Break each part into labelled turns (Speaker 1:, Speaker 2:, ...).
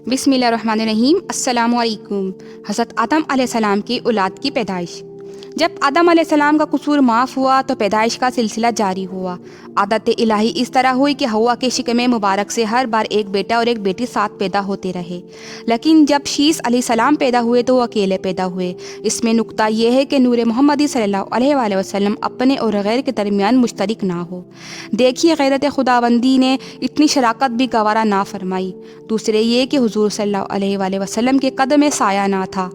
Speaker 1: بسم اللہ الرحمن الرحیم۔ السلام علیکم۔ حضرت آدم علیہ السلام کی اولاد کی پیدائش۔ جب آدم علیہ السلام کا قصور معاف ہوا تو پیدائش کا سلسلہ جاری ہوا۔ عادت الہی اس طرح ہوئی کہ حوا کے شکم مبارک سے ہر بار ایک بیٹا اور ایک بیٹی ساتھ پیدا ہوتے رہے، لیکن جب شیس علیہ السلام پیدا ہوئے تو وہ اکیلے پیدا ہوئے۔ اس میں نکتہ یہ ہے کہ نور محمدی صلی اللہ علیہ وآلہ وسلم اپنے اور غیر کے درمیان مشترک نہ ہو۔ دیکھیے غیرت خداوندی نے اتنی شراکت بھی گوارا نہ فرمائی۔ دوسرے یہ کہ حضور صلی اللہ علیہ وآلہ وسلم کے قدم میں سایہ نہ تھا۔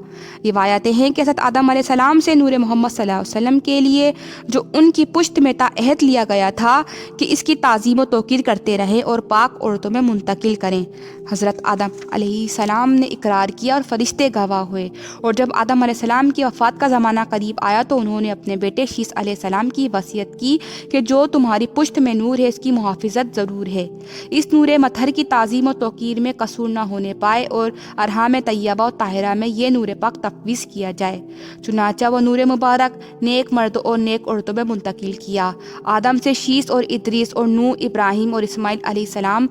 Speaker 1: روایتیں ہیں کہ حضرت آدم علیہ السلام سے نور محمد صلی اللہ علیہ وسلم کے لیے جو ان کی پشت میں عہد لیا گیا تھا کہ اس کی تعظیم و توقیر کرتے رہیں اور پاک عورتوں میں منتقل کریں۔ حضرت آدم علیہ السلام نے اقرار کیا اور فرشتے گواہ ہوئے، اور جب آدم علیہ السلام کی وفات کا زمانہ قریب آیا تو انہوں نے اپنے بیٹے شیس علیہ السلام کی وصیت کی کہ جو تمہاری پشت میں نور ہے اس کی محافظت ضرور ہے، اس نور مطہر کی تعظیم و توقیر میں قصور نہ ہونے پائے اور ارحام طیبہ و طاہرہ میں یہ نور پاک تفویض کیا جائے۔ چنانچہ وہ نور مبارک نیک مردوں اور نیک عورتوں میں منتقل کیا۔ آدم سے شیس اور ادریس اور نوح، ابراہیم اور اسماعیل علیہ السلام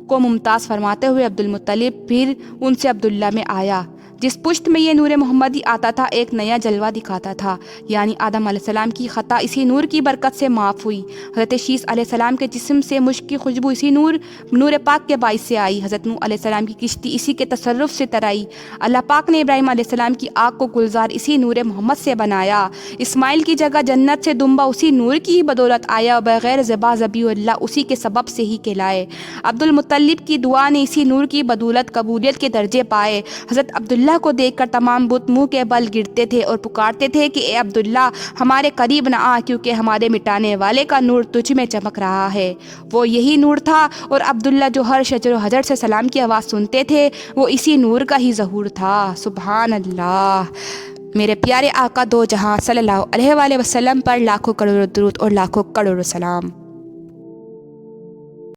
Speaker 1: کو ممتاز فرماتے ہوئے عبدالمطلب پھر ان سے عبداللہ میں آیا۔ جس پشت میں یہ نور محمدی آتا تھا ایک نیا جلوہ دکھاتا تھا، یعنی آدم علیہ السلام کی خطا اسی نور کی برکت سے معاف ہوئی۔ حضرت شیس علیہ السلام کے جسم سے مشک کی خوشبو اسی نور پاک کے باعث سے آئی۔ حضرت نوح علیہ السلام کی کشتی اسی کے تصرف سے ترائی۔ اللہ پاک نے ابراہیم علیہ السلام کی آگ کو گلزار اسی نور محمد سے بنایا۔ اسماعیل کی جگہ جنت سے دمبا اسی نور کی ہی بدولت آیا اور بغیر ذبح ذبیح اللہ اسی کے سبب سے ہی کہلائے۔ عبدالمطلب کی دعا نے اسی نور کی بدولت قبولیت کے درجے پائے۔ حضرت عبداللہ کو دیکھ کر تمام بت منہ کے بل گرتے تھے اور پکارتے تھے کہ اے عبداللہ ہمارے قریب نہ آ، کیونکہ ہمارے مٹانے والے کا نور تجھ میں چمک رہا ہے۔ وہ یہی نور تھا، اور عبداللہ جو ہر شجر و حجر سے سلام کی آواز سنتے تھے وہ اسی نور کا ہی ظہور تھا۔ سبحان اللہ۔ میرے پیارے آقا دو جہاں صلی اللہ علیہ وآلہ وسلم پر لاکھوں کروڑ درود اور لاکھوں کروڑ سلام۔